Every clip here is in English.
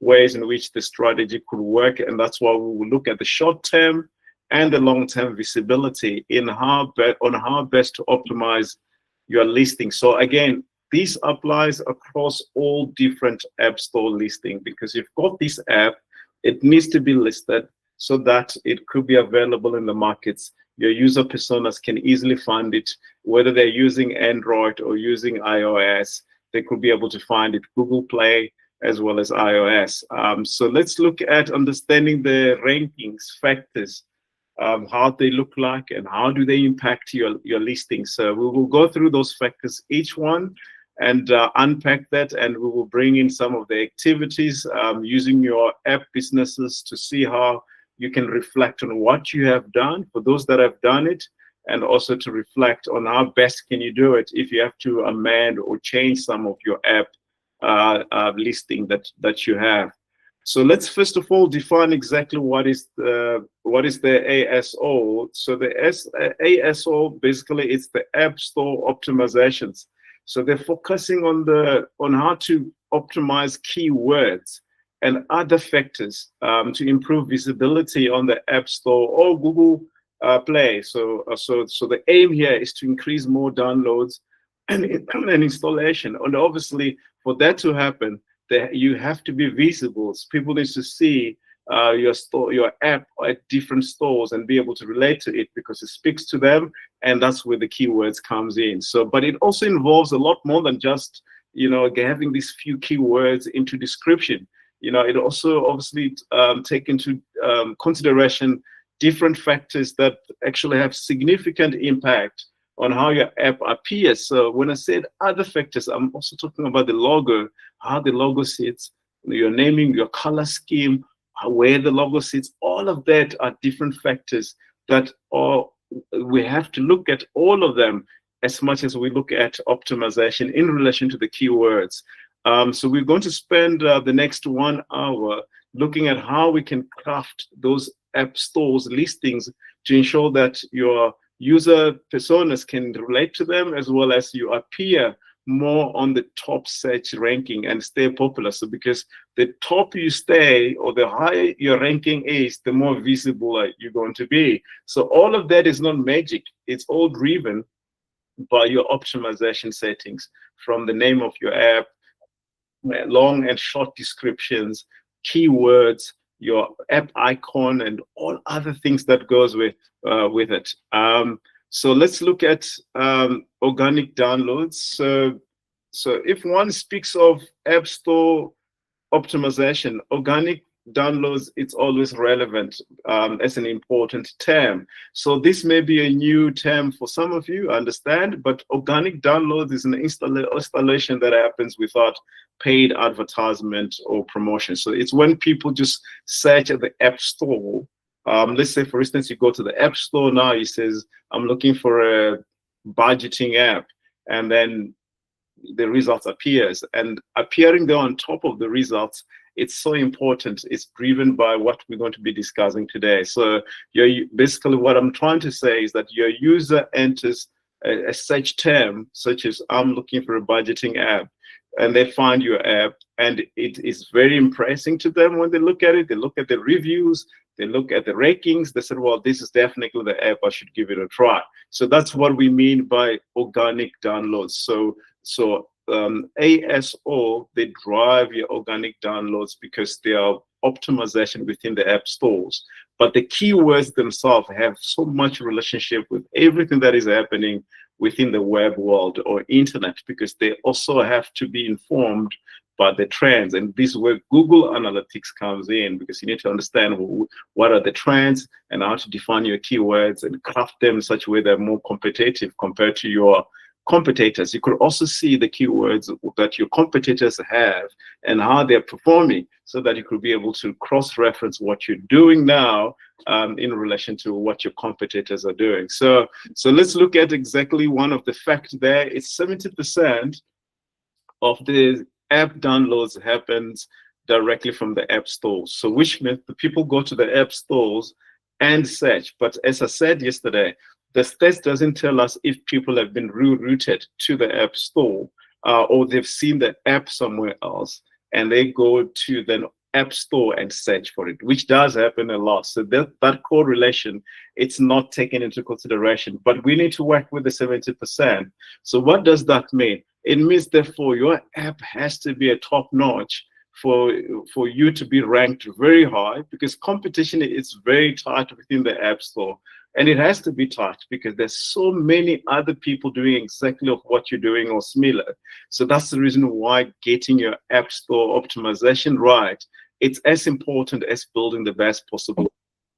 ways in which the strategy could work. And that's why we will look at the short term and the long term visibility in on how best to optimize your listing. So again, this applies across all different app store listing, because you've got this app, it needs to be listed so that it could be available in the markets. Your user personas can easily find it, whether they're using Android or using iOS, they could be able to find it, Google Play as well as iOS. So let's look at understanding the rankings factors, how they look like and how do they impact your listing. So we will go through those factors, each one, and unpack that, and we will bring in some of the activities using your app businesses to see how you can reflect on what you have done for those that have done it, and also to reflect on how best can you do it if you have to amend or change some of your app listing that you have. So let's first of all define exactly what is the ASO. So the ASO basically it's the App Store Optimizations. So they're focusing on how to optimize keywords and other factors to improve visibility on the App Store or Google Play. So the aim here is to increase more downloads and installation. And obviously, for that to happen, you have to be visible. So people need to see your app at different stores and be able to relate to it because it speaks to them, and that's where the keywords comes in. So, but it also involves a lot more than just having these few keywords into description. It also obviously take into consideration different factors that actually have significant impact on how your app appears. So when I said other factors, I'm also talking about the logo, how the logo sits, your naming, your color scheme, where the logo sits. All of that are different factors that we have to look at all of them as much as we look at optimization in relation to the keywords. So we're going to spend the next 1 hour looking at how we can craft those app stores listings to ensure that your user personas can relate to them, as well as you appear more on the top search ranking and stay popular. So because the top you stay or the higher your ranking is, the more visible you're going to be. So all of that is not magic. It's all driven by your optimization settings, from the name of your app, long and short descriptions, keywords, your app icon, and all other things that goes with it. So let's look at organic downloads. So if one speaks of App Store optimization, organic downloads, it's always relevant as an important term. So this may be a new term for some of you, I understand, but organic downloads is an installation that happens without paid advertisement or promotion. So it's when people just search at the App Store. Let's say, for instance, you go to the App Store now, it says, I'm looking for a budgeting app, and then the results appears, and appearing there on top of the results, it's so important. It's driven by what we're going to be discussing today. So basically what I'm trying to say is that your user enters a search term, such as I'm looking for a budgeting app, and they find your app, and it is very impressive to them when they look at it. They look at the reviews, they look at the rankings, they said, well, this is definitely the app, I should give it a try. So that's what we mean by organic downloads. So ASO, they drive your organic downloads because they are optimization within the app stores. But the keywords themselves have so much relationship with everything that is happening within the web world or internet, because they also have to be informed by the trends. And this is where Google Analytics comes in, because you need to understand what are the trends and how to define your keywords and craft them in such a way they're more competitive compared to your competitors. You could also see the keywords that your competitors have and how they're performing, so that you could be able to cross-reference what you're doing now in relation to what your competitors are doing. So let's look at exactly one of the facts there. It's 70% of the app downloads happens directly from the app stores. So which means the people go to the app stores and search. But as I said yesterday, the stats doesn't tell us if people have been rerouted to the app store or they've seen the app somewhere else and they go to then App Store and search for it, which does happen a lot. So that correlation, it's not taken into consideration, but we need to work with the 70%. So what does that mean? It means therefore your app has to be a top notch for you to be ranked very high, because competition is very tight within the App Store. And it has to be tight because there's so many other people doing exactly of what you're doing or similar. So that's the reason why getting your App Store optimization right, it's as important as building the best possible,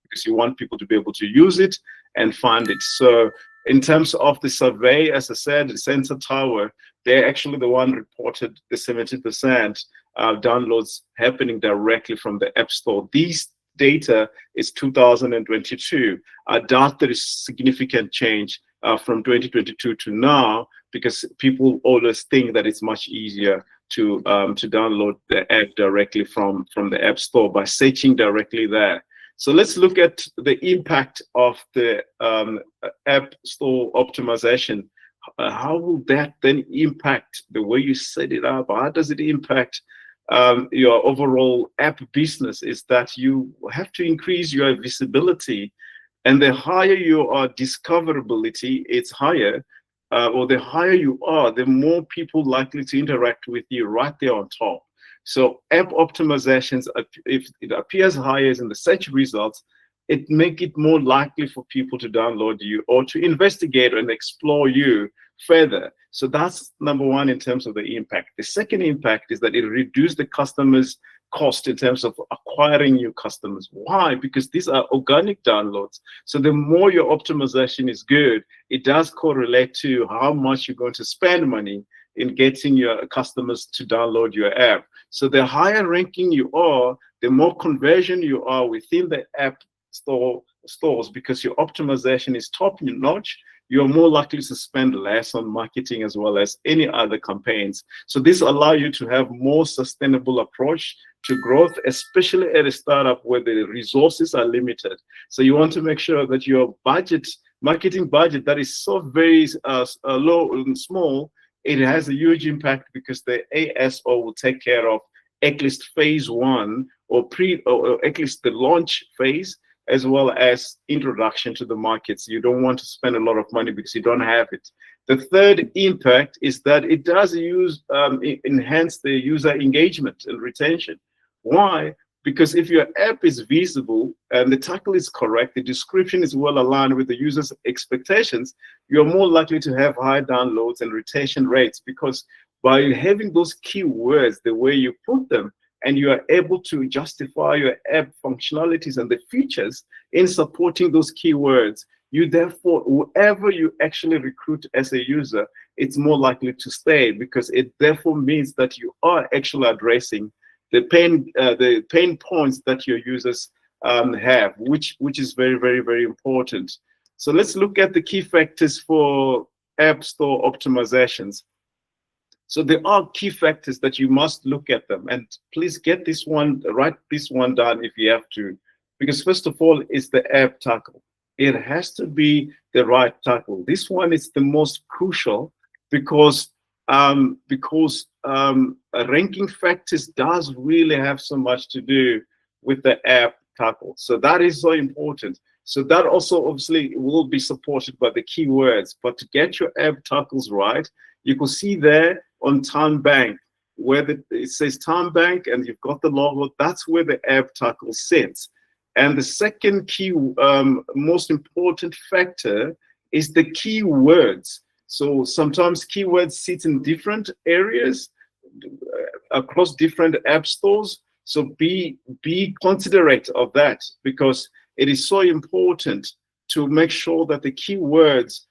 because you want people to be able to use it and find it. So in terms of the survey, as I said, the Sensor Tower, they're actually the one reported the 70% downloads happening directly from the App Store. These data is 2022. I doubt there is significant change from 2022 to now, because people always think that it's much easier to download the app directly from the App Store by searching directly there. So let's look at the impact of the App Store optimization. How will that then impact the way you set it up? How does it impact your overall app business? Is that you have to increase your visibility, and the higher your discoverability, it's higher, or the higher you are, the more people likely to interact with you right there on top. So app optimizations, if it appears higher in the search results, it make it more likely for people to download you or to investigate and explore you further. So that's number one in terms of the impact. The second impact is that it reduces the customer's cost in terms of acquiring new customers. Why? Because these are organic downloads. So the more your optimization is good, it does correlate to how much you're going to spend money in getting your customers to download your app. So the higher ranking you are, the more conversion you are within the app stores, because your optimization is top notch, you're more likely to spend less on marketing as well as any other campaigns. So this allows you to have more sustainable approach to growth, especially at a startup where the resources are limited. So you want to make sure that your budget, marketing budget, that is so very low and small, it has a huge impact, because the ASO will take care of at least phase one, or at least the launch phase, as well as introduction to the markets. You don't want to spend a lot of money because you don't have it. The third impact is that it does enhance the user engagement and retention. Why? Because if your app is visible and the title is correct, the description is well aligned with the user's expectations, you're more likely to have high downloads and retention rates, because by having those keywords the way you put them, and you are able to justify your app functionalities and the features in supporting those keywords, you therefore, whoever you actually recruit as a user, it's more likely to stay, because it therefore means that you are actually addressing the pain points that your users have, which is very, very, very important. So let's look at the key factors for App Store optimizations. So there are key factors that you must look at them, and please get this one, write this one down if you have to, because first of all, it's the app title. It has to be the right title. This one is the most crucial, because ranking factors does really have so much to do with the app title. So that is so important. So that also obviously will be supported by the keywords, but to get your app titles right, you can see there on TownBank, where it says TownBank and you've got the logo, that's where the app title sits. And the second key, most important factor is the keywords. So sometimes keywords sit in different areas across different app stores. So be considerate of that, because it is so important to make sure that the keywords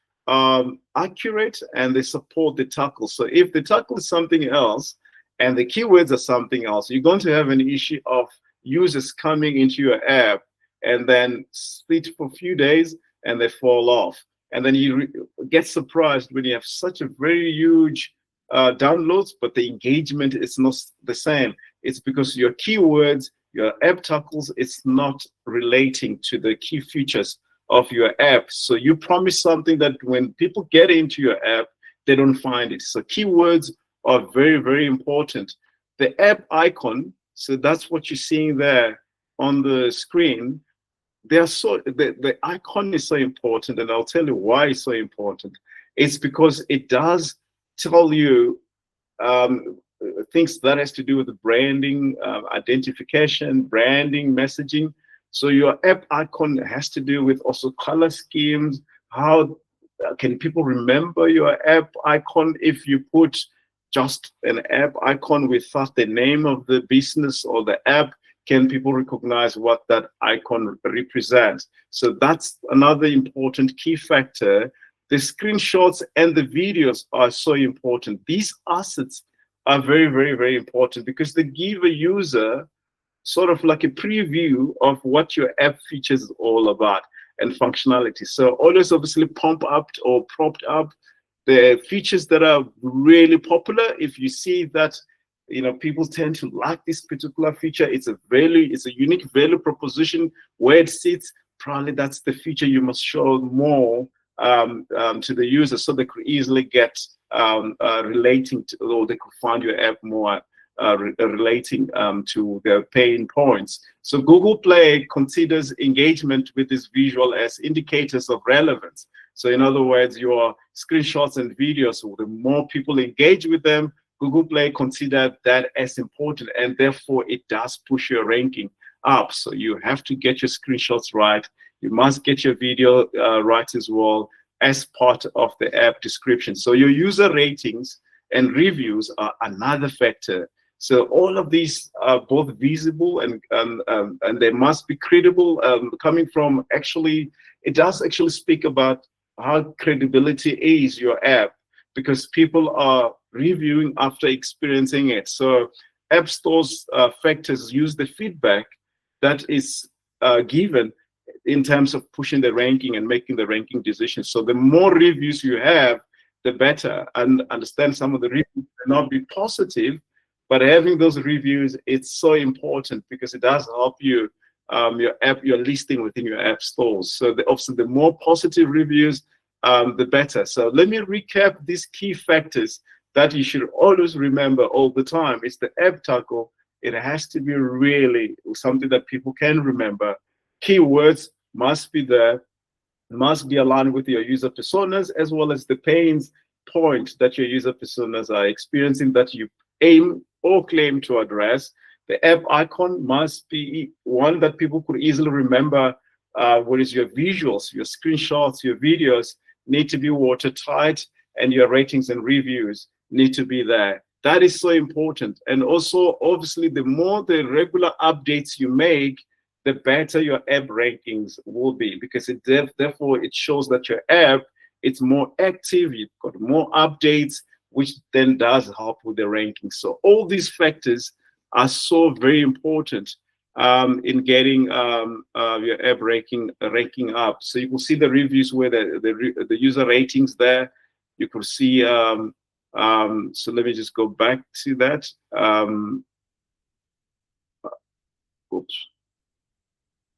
accurate and they support the title. So if the title is something else and the keywords are something else, you're going to have an issue of users coming into your app and then sit for a few days and they fall off. And then you get surprised when you have such a very huge downloads, but the engagement is not the same. It's because your keywords, your app titles, it's not relating to the key features of your app. So you promise something that when people get into your app, they don't find it. So keywords are very, very important. The app icon So that's what you're seeing there on the screen. The icon is so important, and I'll tell you why it's so important. It's because it does tell you things that has to do with the branding, identification, branding, messaging. So your app icon has to do with also color schemes. How can people remember your app icon if you put just an app icon without the name of the business or the app? Can people recognize what that icon represents? So that's another important key factor. The screenshots and the videos are so important. These assets are very, very, very important because they give a user sort of like a preview of what your app features is all about and functionality. So always obviously pump up or propped up the features that are really popular. If you see that people tend to like this particular feature, it's a unique value proposition where it sits, probably that's the feature you must show more to the user so they could easily get relating to, or they could find your app more relating to their pain points. So Google Play considers engagement with this visual as indicators of relevance. So in other words, your screenshots and videos, the more people engage with them, Google Play consider that as important, and therefore it does push your ranking up. So you have to get your screenshots right. You must get your video right as well as part of the app description. So your user ratings and reviews are another factor. So all of these are both visible and they must be credible. Coming from it does actually speak about how credibility is your app, because people are reviewing after experiencing it. So App Store's factors use the feedback that is given in terms of pushing the ranking and making the ranking decisions. So the more reviews you have, the better. And understand some of the reviews may not be positive, but having those reviews, it's so important because it does help you, your listing within your app stores. So obviously the more positive reviews, the better. So let me recap these key factors that you should always remember all the time. It's the app title. It has to be really something that people can remember. Keywords must be there, must be aligned with your user personas, as well as the pains point that your user personas are experiencing that you aim or claim to address. The app icon must be one that people could easily remember. What is your visuals, your screenshots, your videos need to be watertight, and your ratings and reviews need to be there. That is so important. And also, obviously, the more the regular updates you make, the better your app rankings will be, because therefore it shows that your app, it's more active, you've got more updates, which then does help with the rankings. So all these factors are so very important in getting your app ranking up. So you can see the reviews where the user ratings there. You can see, so let me just go back to that. Oops.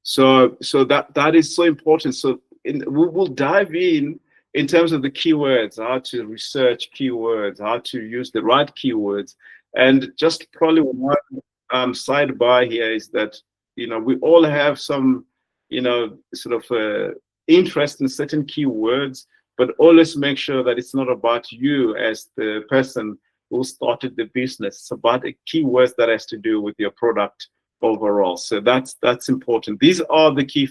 So that is so important. So we will dive in terms of the keywords, how to research keywords, how to use the right keywords. And just probably one sidebar here is that, we all have some, sort of interest in certain keywords, but always make sure that it's not about you as the person who started the business. It's about the keywords that has to do with your product overall. So that's important. These are the key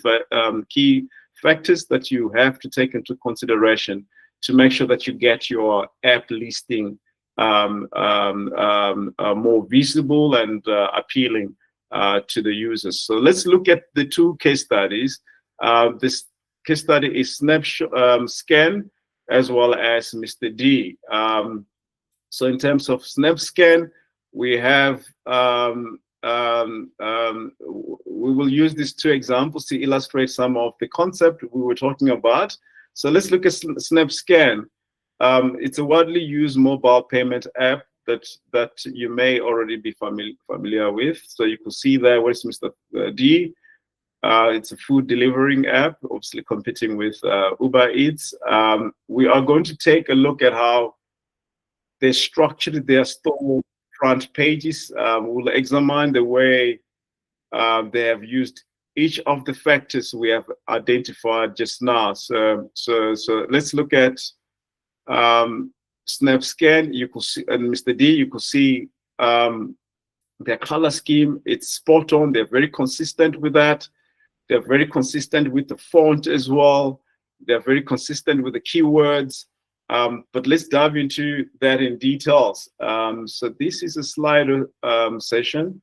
factors that you have to take into consideration to make sure that you get your app listing more visible and appealing to the users. So let's look at the two case studies. This case study is Snapshot Scan as well as Mr. D. So in terms of SnapScan, we have we will use these two examples to illustrate some of the concept we were talking about. So let's look at SnapScan. It's a widely used mobile payment app that you may already be familiar with. So you can see there where's Mr. D. It's a food delivering app, obviously competing with Uber Eats. We are going to take a look at how they structured their store front pages. We'll examine the way they have used each of the factors we have identified just now. So let's look at SnapScan. You could see, and Mr. D, you could see their color scheme. It's spot on. They're very consistent with that. They're very consistent with the font as well. They're very consistent with the keywords. But let's dive into that in details. So this is a Slido session,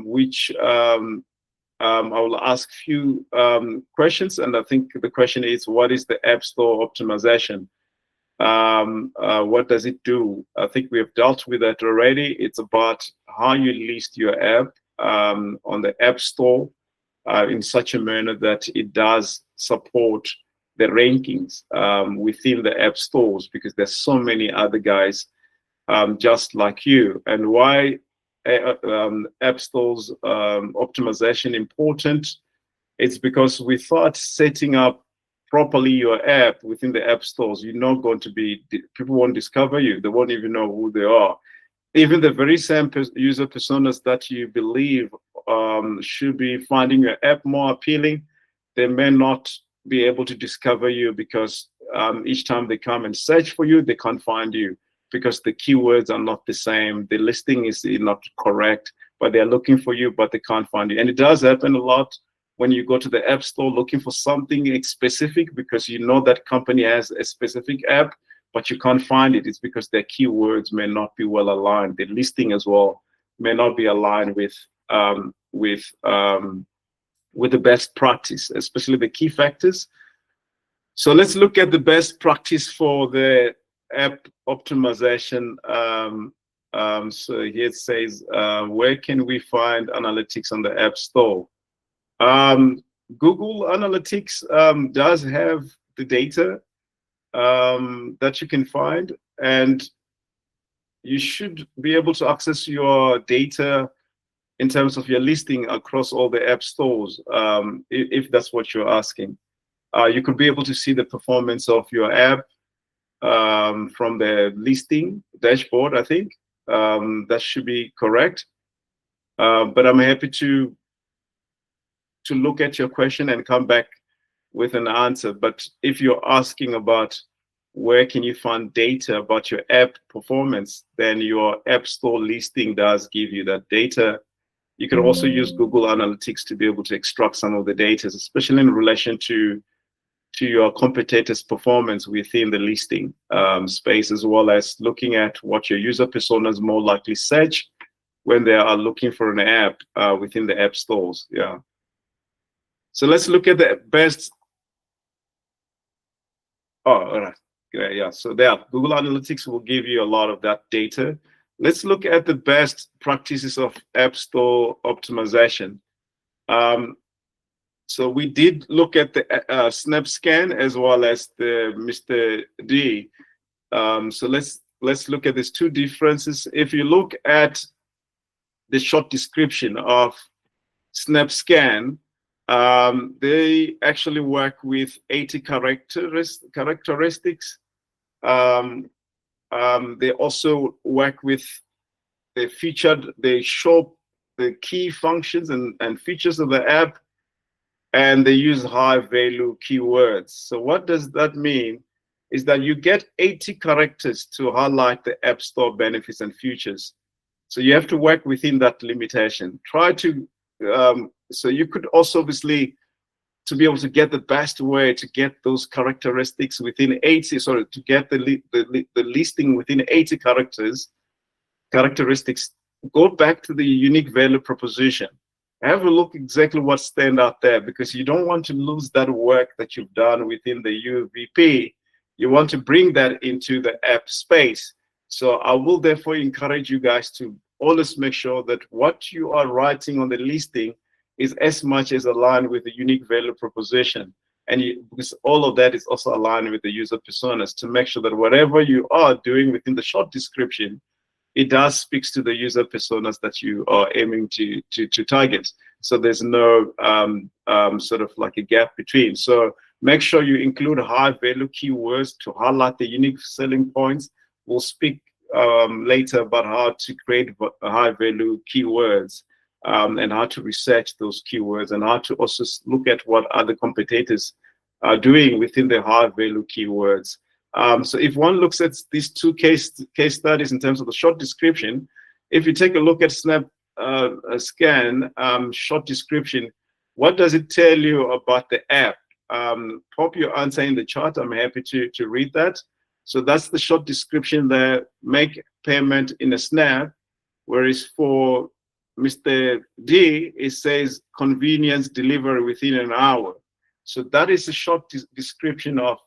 which I will ask a few questions. And I think the question is, what is the App Store optimization? What does it do? I think we have dealt with that already. It's about how you list your app on the App Store in such a manner that it does support the rankings within the app stores, because there's so many other guys just like you. And why app stores optimization important? It's because we thought setting up properly your app within the app stores, you're not going to be, people won't discover you. They won't even know who they are. Even the very same user personas that you believe should be finding your app more appealing, they may not be able to discover you, because each time they come and search for you, they can't find you because the keywords are not the same. The listing is not correct, but they're looking for you, but they can't find you. And it does happen a lot when you go to the app store looking for something specific, because you know that company has a specific app, but you can't find it. It's because their keywords may not be well aligned. The listing as well may not be aligned with the best practice, especially the key factors. So let's look at the best practice for the app optimization. So here it says, where can we find analytics on the App Store? Google Analytics does have the data that you can find, and you should be able to access your data in terms of your listing across all the app stores, if that's what you're asking. You could be able to see the performance of your app from the listing dashboard, I think. That should be correct. But I'm happy to look at your question and come back with an answer. But if you're asking about where can you find data about your app performance, then your App Store listing does give you that data. You can also use Google Analytics to be able to extract some of the data, especially in relation to your competitors' performance within the listing space, as well as looking at what your user personas more likely search when they are looking for an app within the app stores. Yeah. So let's look at the best. Oh, all right. Yeah. So there, Google Analytics will give you a lot of that data. Let's look at the best practices of App Store optimization. So we did look at the SnapScan as well as the Mr. D. So let's look at these two differences. If you look at the short description of SnapScan, they actually work with 80 characteristics. They also work with they show the key functions and features of the app, and they use high value keywords. So what does that mean? Is that you get 80 characters to highlight the App Store benefits and features. So you have to work within that limitation. Try to, so you could also obviously, to be able to get the best way to get those characteristics within 80, sorry, to get the listing within 80 characteristics, go back to the unique value proposition. Have a look exactly what stand out there, because you don't want to lose that work that you've done within the UVP. You want to bring that into the app space. So I will therefore encourage you guys to always make sure that what you are writing on the listing is as much as aligned with the unique value proposition. And because all of that is also aligned with the user personas, to make sure that whatever you are doing within the short description, it does speaks to the user personas that you are aiming to target. So there's no sort of like a gap between. So make sure you include high value keywords to highlight the unique selling points. Will speak later about how to create high value keywords, and how to research those keywords, and how to also look at what other competitors are doing within the high value keywords. So if one looks at these two case studies in terms of the short description, if you take a look at Snap Scan short description, what does it tell you about the app? Pop your answer in the chat. I'm happy to read that. So that's the short description there. Make payment in a snap. Whereas for Mr. D, it says convenience delivery within an hour. So that is a short description of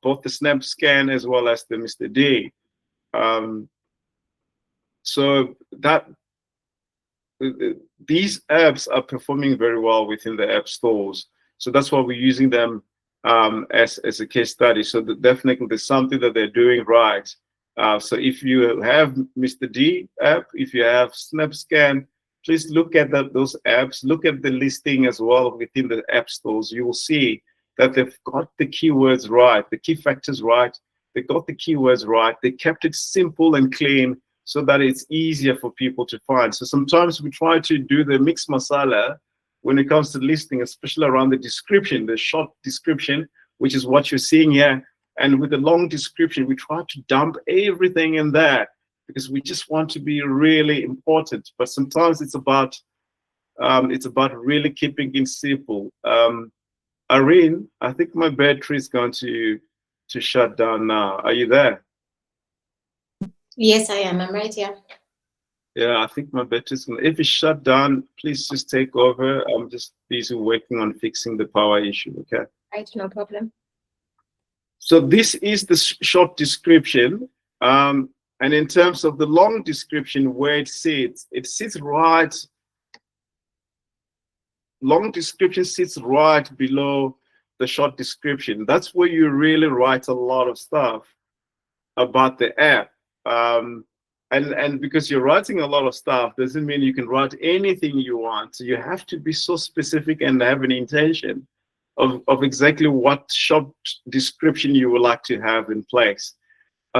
both the Snap Scan as well as the Mr. D. So that these apps are performing very well within the app stores. So that's why we're using them as a case study. So definitely there's something that they're doing right. So if you have Mr. D app, if you have SnapScan, please look at those apps, look at the listing as well within the app stores. You will see that they've got the keywords right, the key factors right. They got the keywords right. They kept it simple and clean so that it's easier for people to find. So sometimes we try to do the mix masala when it comes to listing, especially around the description, the short description, which is what you're seeing here. And with the long description, we try to dump everything in there because we just want to be really important. But sometimes it's about really keeping it simple. Irene, I think my battery is going to shut down now. Are you there? Yes, I am. I'm right here. Yeah, I think my battery's gonna. If it's shut down, please just take over. I'm just busy working on fixing the power issue. Okay. Right, no problem. So this is the short description, and in terms of the long description, where it sits right. Long description sits right below the short description. That's where you really write a lot of stuff about the app. And because you're writing a lot of stuff doesn't mean you can write anything you want. So you have to be so specific and have an intention of exactly what short description you would like to have in place.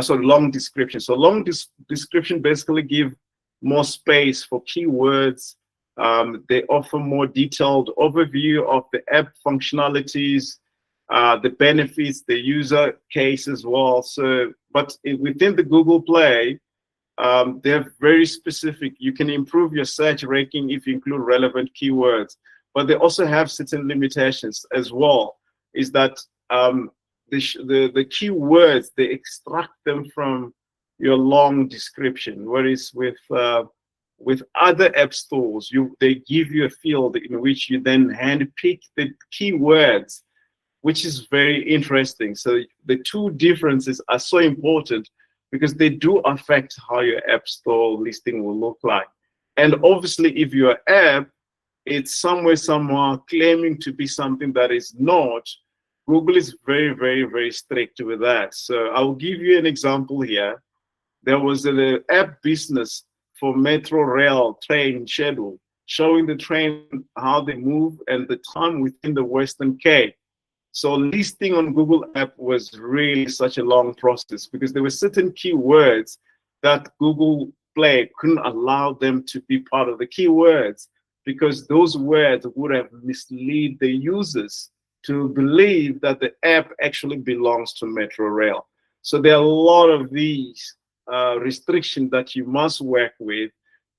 So long description. So long description basically give more space for keywords. They offer more detailed overview of the app functionalities, the benefits, the user case as well. So, but within the Google Play, they're very specific. You can improve your search ranking if you include relevant keywords, but they also have certain limitations as well. Is that the keywords, they extract them from your long description, whereas with other app stores, they give you a field in which you then handpick the keywords, which is very interesting. So the two differences are so important because they do affect how your app store listing will look like. And obviously, if your app it's somehow claiming to be something that is not, Google is very, very, very strict with that. So I'll give you an example here. There was an app business for Metro Rail train schedule, showing the train, how they move and the time within the Western Cape. So listing on Google App was really such a long process because there were certain keywords that Google Play couldn't allow them to be part of the keywords because those words would have misled the users to believe that the app actually belongs to Metro Rail. So there are a lot of these restrictions that you must work with.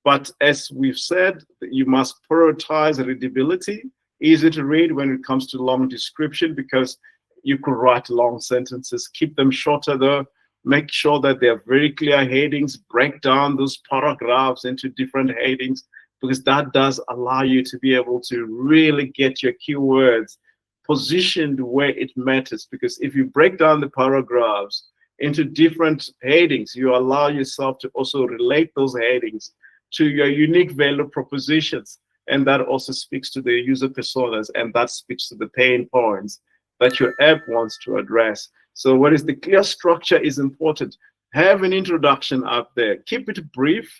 But as we've said, you must prioritize readability, easy to read when it comes to long description, because you could write long sentences, keep them shorter though, make sure that they are very clear headings, break down those paragraphs into different headings, because that does allow you to be able to really get your keywords positioned where it matters. Because if you break down the paragraphs into different headings, you allow yourself to also relate those headings to your unique value propositions. And that also speaks to the user personas, and that speaks to the pain points that your app wants to address. So what is the clear structure is important. Have an introduction up there. Keep it brief.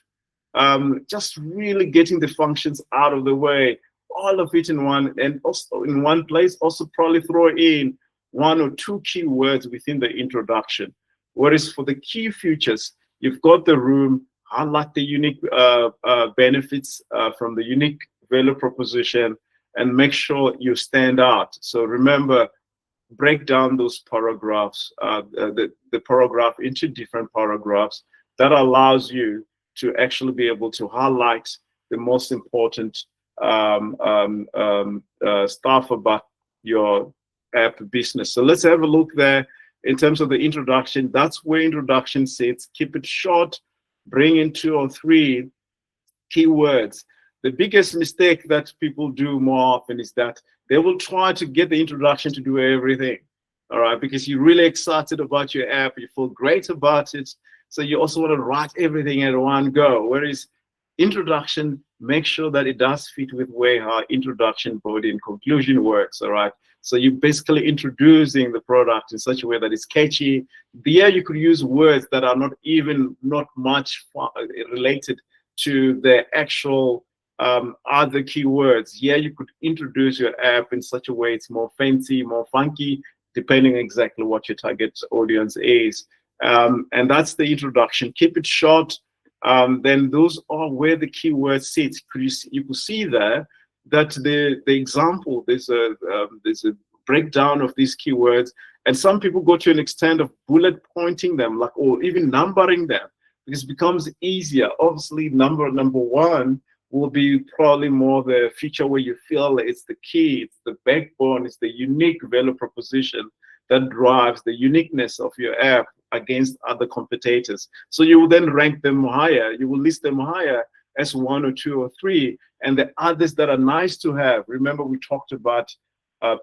Just really getting the functions out of the way, all of it in one, and also in one place. Also probably throw in one or two keywords within the introduction. Whereas for the key features, You've got the room, highlight the unique benefits from the unique value proposition, and make sure you stand out. So remember, break down those paragraphs, the paragraph into different paragraphs. That allows you to actually be able to highlight the most important stuff about your app business. So let's have a look there in terms of the introduction. That's where introduction sits. Keep it short, bring in 2 or 3 keywords. The biggest mistake that people do more often is that they will try to get the introduction to do everything, all right? Because you're really excited about your app, you feel great about it, so you also want to write everything at one go. Whereas introduction, make sure that it does fit with where our introduction, body, and conclusion works, all right? So you're basically introducing the product in such a way that it's catchy. There you could use words that are not much related to the actual other keywords. Yeah, you could introduce your app in such a way it's more fancy, more funky, depending exactly what your target audience is. And that's the introduction. Keep it short. Then those are where the keywords sit. You could see there that the example, there's a breakdown of these keywords, and some people go to an extent of bullet pointing them, like, or even numbering them, because it becomes easier. Obviously, number 1 will be probably more the feature where you feel it's the key, it's the backbone, it's the unique value proposition that drives the uniqueness of your app against other competitors. So you will then rank them higher. You will list them higher as 1 or 2 or 3. And the others that are nice to have. Remember, we talked about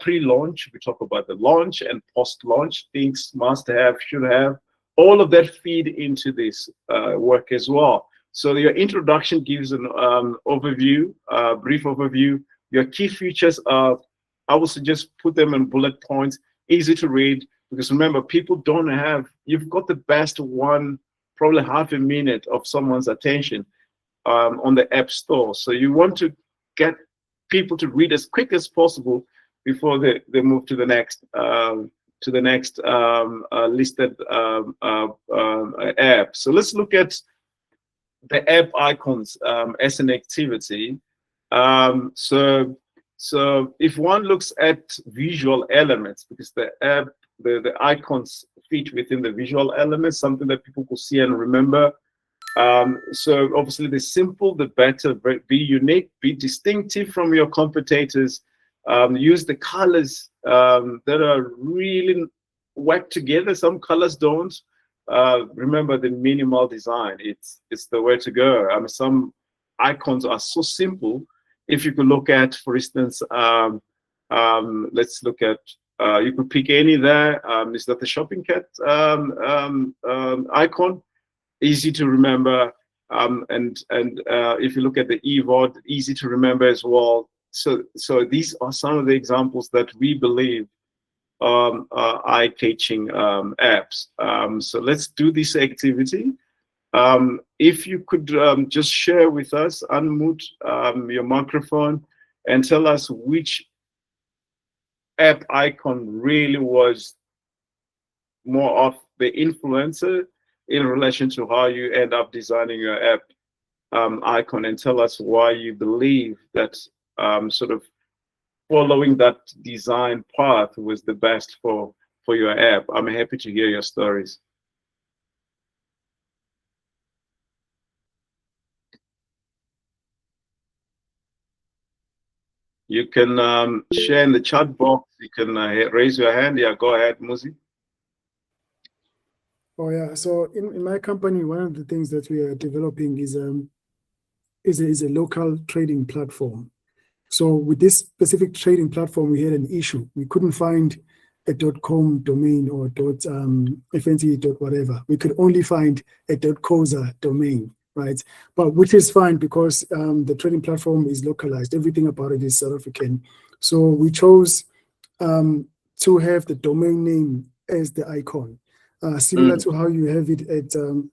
pre-launch. We talk about the launch and post-launch, things must have, should have. All of that feed into this work as well. So your introduction gives an overview, brief overview. Your key features are, I would suggest put them in bullet points, easy to read, because remember, people don't have, you've got the best one, probably half a minute of someone's attention on the App Store. So you want to get people to read as quick as possible before they move to the next listed app. So let's look at the app icons as an activity. So if one looks at visual elements, because the icons fit within the visual elements, something that people could see and remember. So obviously, the simple, the better. Be unique, be distinctive from your competitors. Use the colors that are really whacked together. Some colors don't. Remember the minimal design. It's the way to go. I mean, some icons are so simple. If you could look at, for instance, let's look at. You could pick any there. Is that the shopping cart icon? Easy to remember. And if you look at the eVOD, easy to remember as well. So these are some of the examples that we believe are eye-catching apps. So let's do this activity. If you could just share with us, unmute your microphone, and tell us which app icon really was more of the influencer in relation to how you end up designing your app icon, and tell us why you believe that sort of following that design path was the best for your app. I'm happy to hear your stories. You can share in the chat box. You can raise your hand. Yeah, go ahead, Muzi. Oh yeah. So in my company, one of the things that we are developing is a local trading platform. So with this specific trading platform, we had an issue. We couldn't find a .com domain or .fnc whatever. We could only find a .coza domain, right? But which is fine because the trading platform is localized. Everything about it is South African. So we chose to have the domain name as the icon, similar to how you have it at on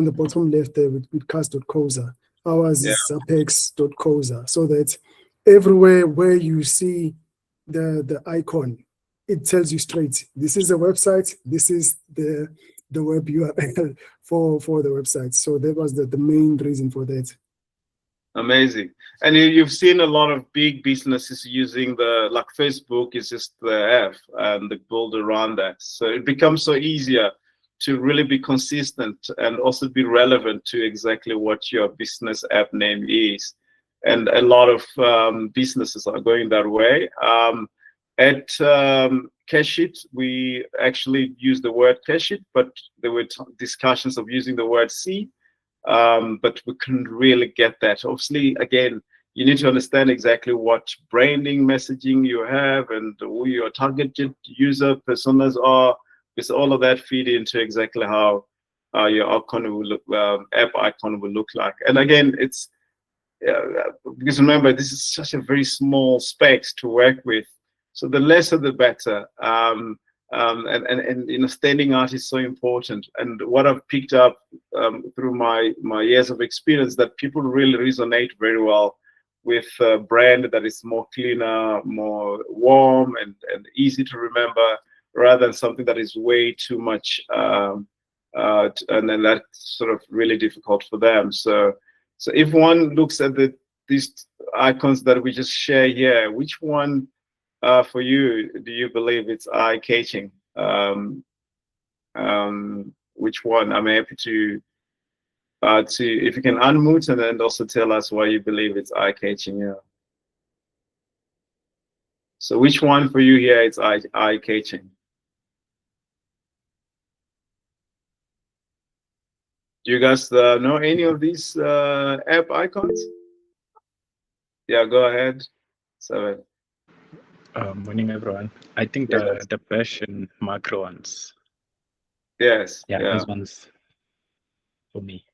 the bottom left there with cast.coza. Ours is apex.coza, so that everywhere where you see the icon, it tells you straight, this is the website, this is the the web URL for the website. So that was the main reason for that. Amazing. And you've seen a lot of big businesses using like Facebook is just the app and the build around that. So it becomes so easier to really be consistent and also be relevant to exactly what your business app name is. And a lot of businesses are going that way. At Cashit, we actually use the word Cashit, but there were discussions of using the word C. But we couldn't really get that. Obviously, again, you need to understand exactly what branding messaging you have and who your targeted user personas are, because all of that feed into exactly how your icon will look, app icon will look like. And again, it's because remember, this is such a very small space to work with. So the lesser, the better. And standing out is so important. And what I've picked up through my years of experience, that people really resonate very well with a brand that is more cleaner, more warm, and easy to remember, rather than something that is way too much, and then that's sort of really difficult for them. So if one looks at these icons that we just share here, which one for you do you believe it's eye-catching? Which one? I'm happy to if you can unmute and then also tell us why you believe it's eye-catching. Yeah. So which one for you here is eye-catching? Do you guys know any of these app icons? Yeah, go ahead. So. Morning, everyone. I think Yes. the Bash and macro ones. Yes. Yeah, Yeah. those ones for me.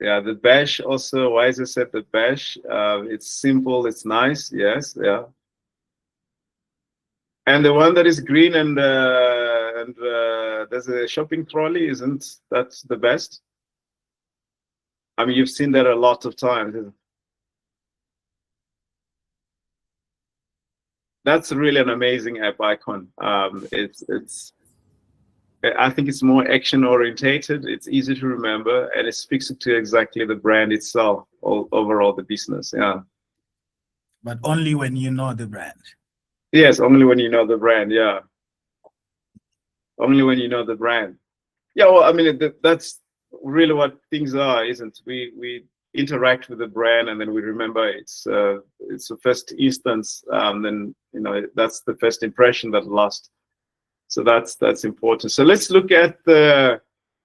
Yeah, the Bash also. Why is it said the Bash? It's simple. It's nice. Yes. Yeah. And the one that is green and there's a shopping trolley. Isn't that the best? I mean, you've seen that a lot of times. That's really an amazing app icon. I think it's more action orientated. It's easy to remember, and it speaks to exactly the brand itself, overall the business. Yeah. But only when you know the brand. Yes, only when you know the brand. Yeah. Only when you know the brand. Yeah. Well, I mean, that's really what things are, isn't it? We interact with the brand, and then we remember it's the first instance. Then that's the first impression that lasts. So that's important. So let's look at the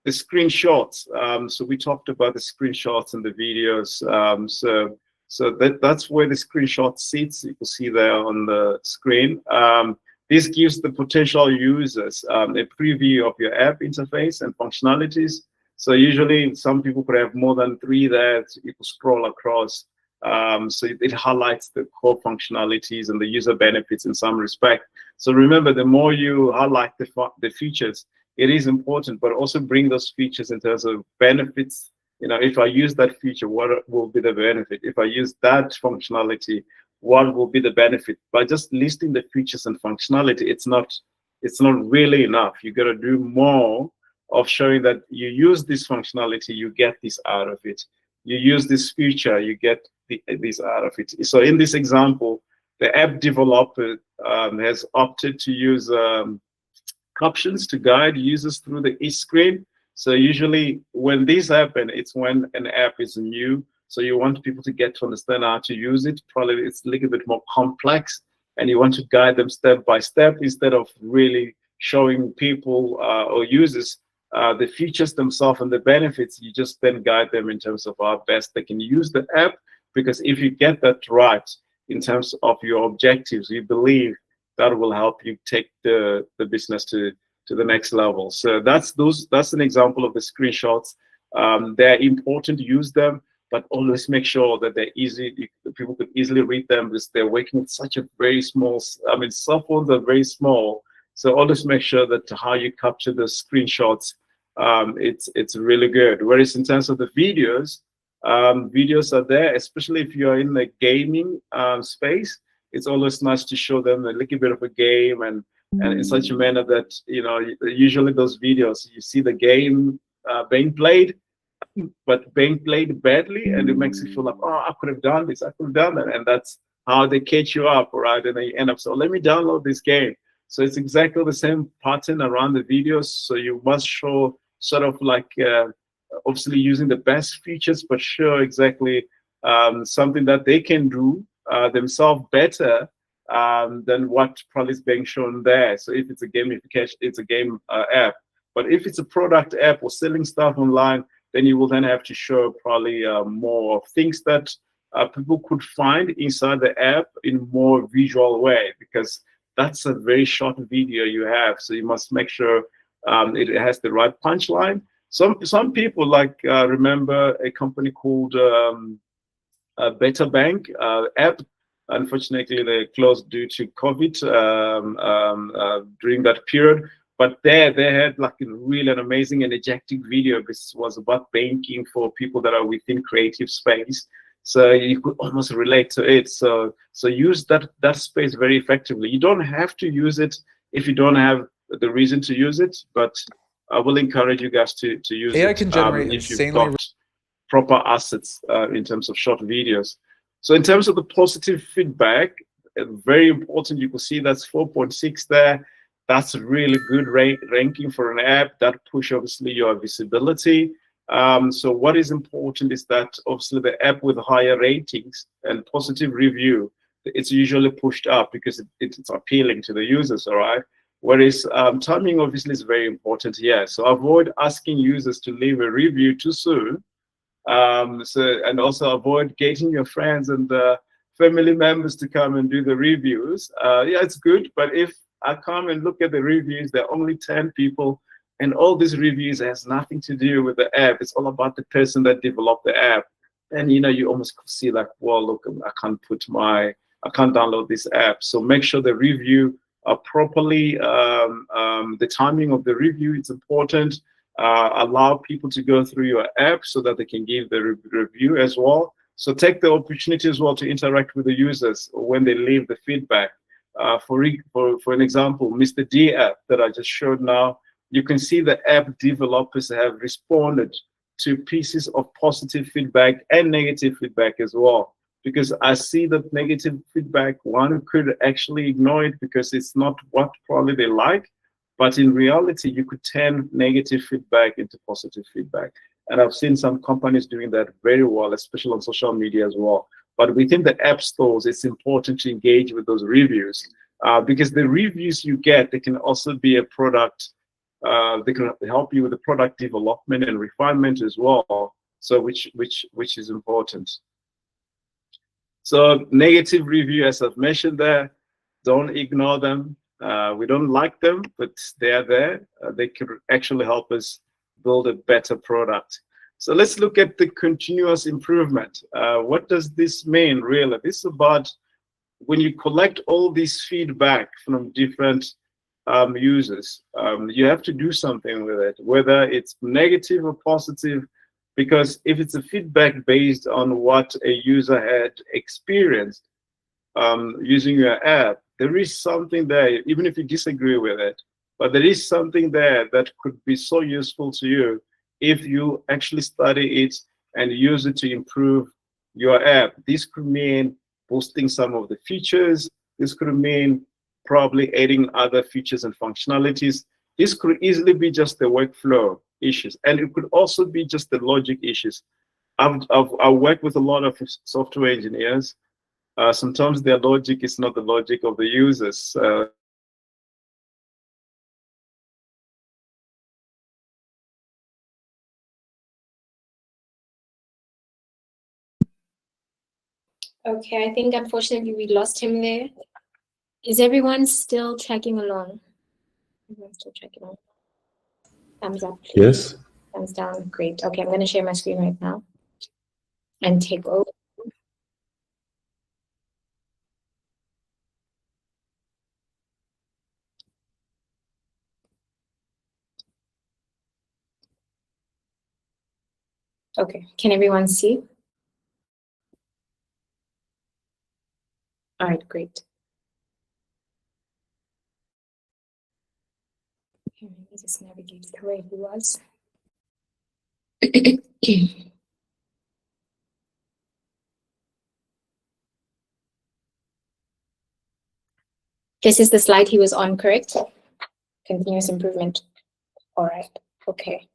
screenshots. So we talked about the screenshots and the videos. So that's where the screenshot sits. You can see there on the screen. This gives the potential users a preview of your app interface and functionalities. So usually some people could have more than 3 there. So you can scroll across. So it highlights the core functionalities and the user benefits in some respect. So remember, the more you highlight the features, it is important, but also bring those features in terms of benefits. If I use that feature, what will be the benefit? If I use that functionality, what will be the benefit? By just listing the features and functionality, it's not really enough. You got to do more of showing that you use this functionality, you get this out of it. You use this feature, you get this out of it. So in this example, the app developer has opted to use captions to guide users through the e-screen. So usually when this happens, it's when an app is new. So you want people to get to understand how to use it. Probably it's a little bit more complex, and you want to guide them step by step instead of really showing people or users the features themselves and the benefits. You just then guide them in terms of how best they can use the app. Because if you get that right in terms of your objectives, we believe that will help you take the business to the next level. So that's an example of the screenshots. They're important to use them, but always make sure that they're easy. People could easily read them because they're working with such a very small. I mean, cell phones are very small, so always make sure that how you capture the screenshots, it's really good. Whereas in terms of the videos, videos are there, especially if you're in the gaming space. It's always nice to show them a little bit of a game and and in such a manner that, usually those videos, you see the game being played, but being played badly, and it makes you feel like, oh, I could have done this, I could have done that. And that's how they catch you up, right? And then you end up, so let me download this game. So it's exactly the same pattern around the videos. So you must show sort of like, obviously using the best features, but show exactly something that they can do themselves better than what probably is being shown there. So if it's a gamification, it's a game app. But if it's a product app or selling stuff online, then you will then have to show probably more things that people could find inside the app in more visual way, because that's a very short video you have. So you must make sure it has the right punchline. Some people remember a company called Better Bank app. Unfortunately, they closed due to COVID during that period. But they had like a really an amazing energetic video. This was about banking for people that are within creative space. So you could almost relate to it. So use that space very effectively. You don't have to use it if you don't have the reason to use it, but I will encourage you guys to use AI it can generate if you've insanely got proper assets in terms of short videos. So in terms of the positive feedback, very important. You can see that's 4.6 there. That's a really good ranking for an app that push obviously your visibility. So what is important is that obviously the app with higher ratings and positive review, it's usually pushed up because it's appealing to the users, all right? Whereas timing obviously is very important here. So avoid asking users to leave a review too soon. And also avoid getting your friends and family members to come and do the reviews. Yeah, it's good, but if I come and look at the reviews, there are only 10 people, and all these reviews has nothing to do with the app. It's all about the person that developed the app. And you almost see like, well, look, I can't download this app. So make sure the review are properly, the timing of the review is important. Allow people to go through your app so that they can give the review as well. So take the opportunity as well to interact with the users when they leave the feedback. For an example, Mr. D app that I just showed now, you can see the app developers have responded to pieces of positive feedback and negative feedback as well. Because I see that negative feedback, one could actually ignore it because it's not what probably they like. But in reality, you could turn negative feedback into positive feedback. And I've seen some companies doing that very well, especially on social media as well. But within the app stores, it's important to engage with those reviews because the reviews you get, they can also be a product. They can help you with the product development and refinement as well. So which is important. So negative review, as I've mentioned there, don't ignore them. We don't like them, but they are there. They could actually help us build a better product. So let's look at the continuous improvement. What does this mean, really? This is about when you collect all this feedback from different users, you have to do something with it, whether it's negative or positive, because if it's a feedback based on what a user had experienced using your app, there is something there, even if you disagree with it, but there is something there that could be so useful to you if you actually study it and use it to improve your app. This could mean boosting some of the features. This could mean probably adding other features and functionalities. This could easily be just the workflow issues, and it could also be just the logic issues. I work with a lot of software engineers. Sometimes their logic is not the logic of the users. Okay, I think unfortunately we lost him there. Is everyone still tracking along? Everyone's still tracking along. Thumbs up, please. Yes. Thumbs down. Great. Okay, I'm going to share my screen right now and take over. Okay, can everyone see? All right, great. Okay, let me just navigate to where he was. This is the slide he was on, correct? Continuous improvement. All right. Okay.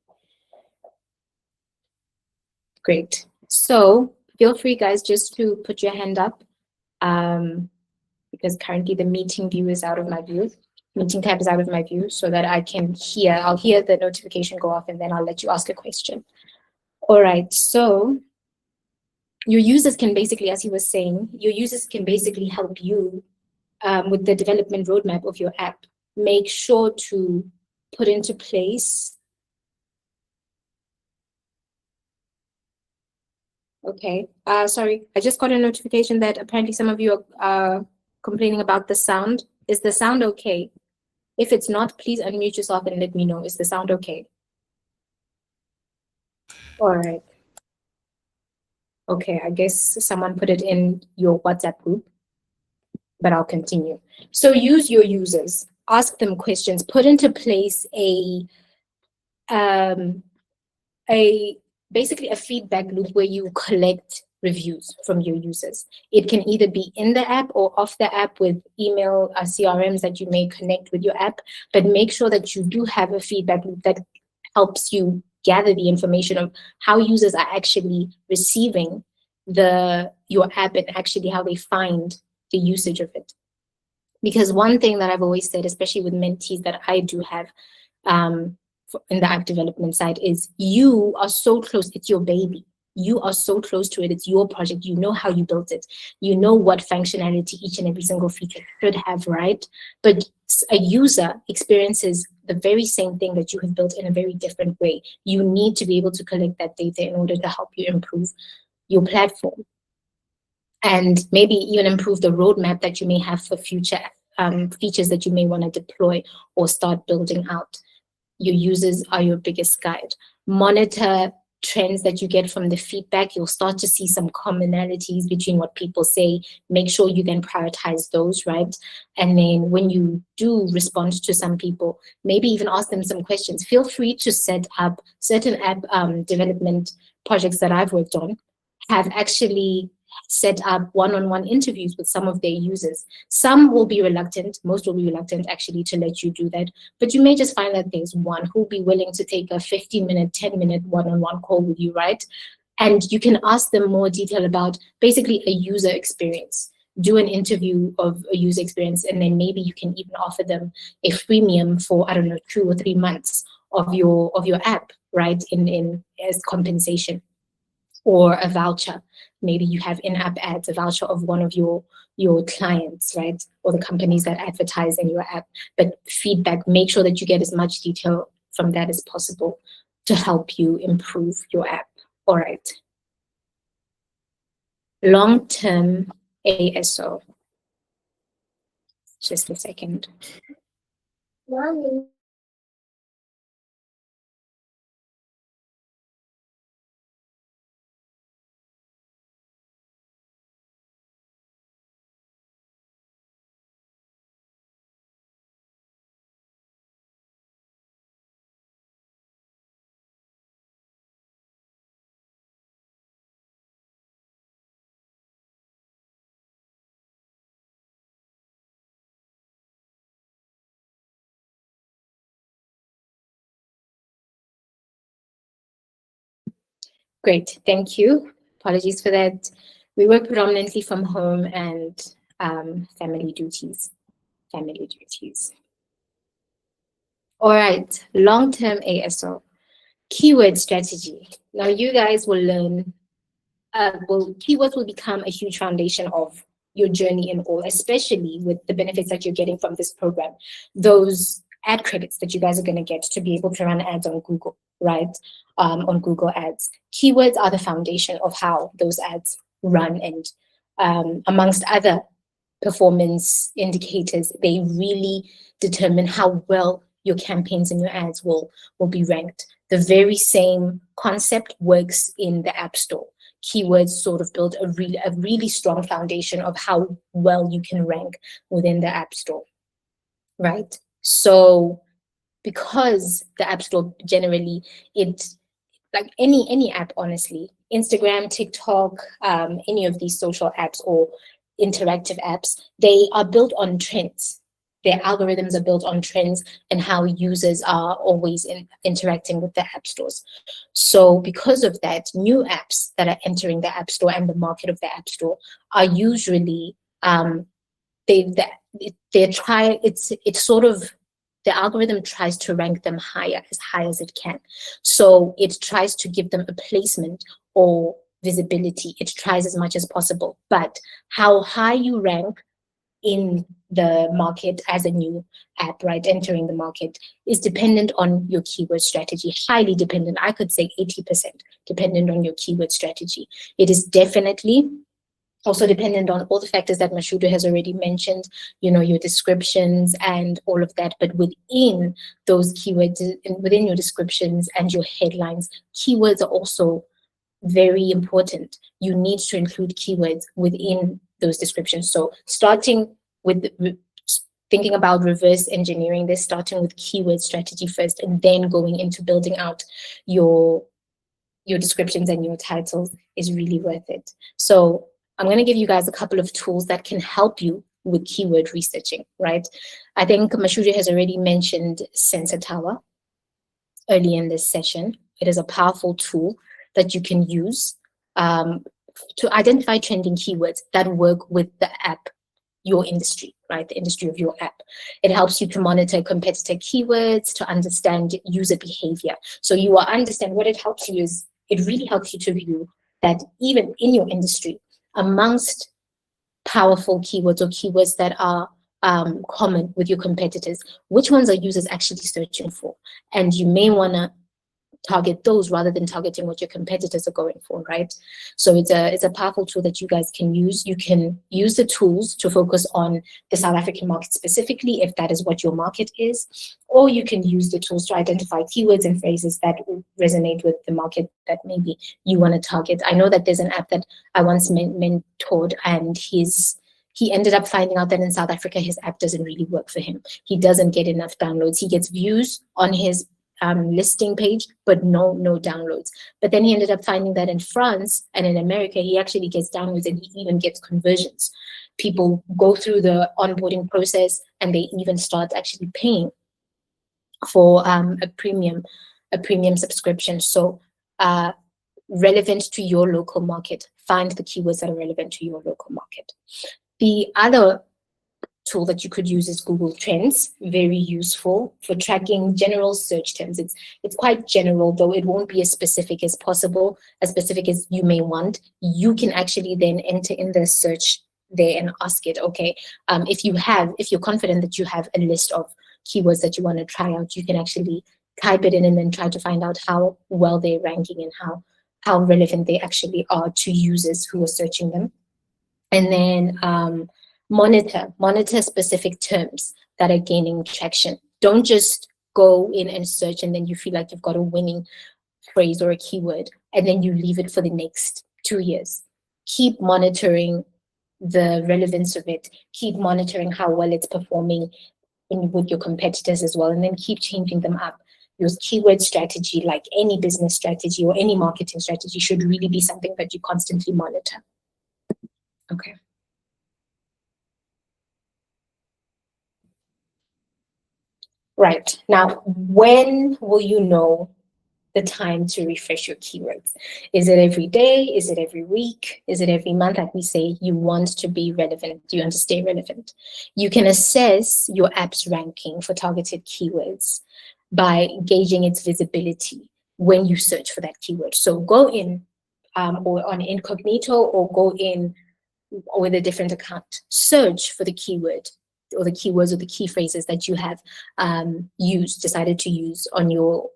Great. So feel free, guys, just to put your hand up, because currently the meeting view is out of my view. Meeting tab is out of my view, so that I can hear. I'll hear the notification go off, and then I'll let you ask a question. All right. So your users can basically, as he was saying, your users can basically help you with the development roadmap of your app. Make sure to put into place. Okay, sorry, I just got a notification that apparently some of you are complaining about the sound. Is the sound okay? If it's not, please unmute yourself and let me know. Is the sound okay? All right. Okay, I guess someone put it in your WhatsApp group, but I'll continue. So use your users, ask them questions, put into place basically a feedback loop where you collect reviews from your users. It can either be in the app or off the app with email CRMs that you may connect with your app, but make sure that you do have a feedback loop that helps you gather the information of how users are actually receiving your app and actually how they find the usage of it. Because one thing that I've always said, especially with mentees that I do have in the app development side, is you are so close. It's your baby. You are so close to it. It's your project. You know how you built it. You know what functionality each and every single feature should have, right? But a user experiences the very same thing that you have built in a very different way. You need to be able to collect that data in order to help you improve your platform. And maybe even improve the roadmap that you may have for future features that you may want to deploy or start building out. Your users are your biggest guide. Monitor trends that you get from the feedback. You'll start to see some commonalities between what people say. Make sure you then prioritize those, right? And then when you do respond to some people, maybe even ask them some questions. Feel free to set up certain app development projects that I've worked on, have actually set up one-on-one interviews with some of their users. Some will be reluctant, most will be reluctant actually to let you do that, but you may just find that there's one who'll be willing to take a 15-minute, 10-minute one-on-one call with you, right? And you can ask them more detail about basically a user experience. Do an interview of a user experience, and then maybe you can even offer them a freemium for, I don't know, 2 or 3 months of your app, right, in as compensation. Or a voucher. Maybe you have in-app ads, a voucher of one of your clients, right? Or the companies that advertise in your app. But feedback, make sure that you get as much detail from that as possible to help you improve your app. All right. Long-term ASO. Just a second. Great, thank you. Apologies for that. We work predominantly from home and family duties. All right, long-term ASO, keyword strategy. Now you guys will learn, keywords will become a huge foundation of your journey in all, especially with the benefits that you're getting from this program. Those ad credits that you guys are going to get to be able to run ads on Google, right? On Google Ads. Keywords are the foundation of how those ads run, and amongst other performance indicators, they really determine how well your campaigns and your ads will be ranked. The very same concept works in the App Store. Keywords sort of build a really strong foundation of how well you can rank within the App Store, right? So because the App Store generally, like any app, honestly, Instagram, TikTok, any of these social apps or interactive apps, they are built on trends. Their algorithms are built on trends and how users are always interacting with the app stores. So because of that, new apps that are entering the app store and the market of the app store are usually it's sort of, the algorithm tries to rank them high as it can. So it tries to give them a placement or visibility. It tries as much as possible. But how high you rank in the market as a new app, right, entering the market, is dependent on your keyword strategy, highly dependent. I could say 80% dependent on your keyword strategy. It is definitely also dependent on all the factors that Mashudu has already mentioned, your descriptions and all of that. But within those keywords, within your descriptions and your headlines, keywords are also very important. You need to include keywords within those descriptions. So starting with thinking about reverse engineering this, starting with keyword strategy first, and then going into building out your descriptions and your titles is really worth it. So I'm going to give you guys a couple of tools that can help you with keyword researching, right? I think Mashudu has already mentioned Sensor Tower early in this session. It is a powerful tool that you can use to identify trending keywords that work with the app, your industry, right? The industry of your app. It helps you to monitor competitor keywords, to understand user behavior. So you will understand what it helps you is, it really helps you to view that even in your industry, amongst powerful keywords or keywords that are common with your competitors, which ones are users actually searching for? And you may want to target those rather than targeting what your competitors are going for, right? So it's a powerful tool that you guys can use. You can use the tools to focus on the South African market specifically, if that is what your market is, or you can use the tools to identify keywords and phrases that resonate with the market that maybe you want to target. I know that there's an app that I once mentored, and he ended up finding out that in South Africa, his app doesn't really work for him. He doesn't get enough downloads. He gets views on his listing page, but no downloads. But then he ended up finding that in France and in America, he actually gets downloads and he even gets conversions. People go through the onboarding process and they even start actually paying for a premium subscription. So relevant to your local market, find the keywords that are relevant to your local market. The other tool that you could use is Google Trends. Very useful for tracking general search terms. It's quite general, though it won't be as specific as possible, as specific as you may want. You can actually then enter in the search there and ask it, okay, if you're confident that you have a list of keywords that you want to try out, you can actually type it in and then try to find out how well they're ranking and how relevant they actually are to users who are searching them. And then monitor specific terms that are gaining traction. Don't just go in and search and then you feel like you've got a winning phrase or a keyword and then you leave it for the next 2 years. Keep monitoring the relevance of it. Keep monitoring how well it's performing with your competitors as well, and then keep changing them up. Your keyword strategy, like any business strategy or any marketing strategy, should really be something that you constantly monitor. Okay. Right. Now, when will you know the time to refresh your keywords? Is it every day? Is it every week? Is it every month? Like we say, you want to be relevant. You want to stay relevant. You can assess your app's ranking for targeted keywords by gauging its visibility when you search for that keyword. So go in or on incognito or go in with a different account. Search for the keyword or the keywords or the key phrases that you have decided to use on your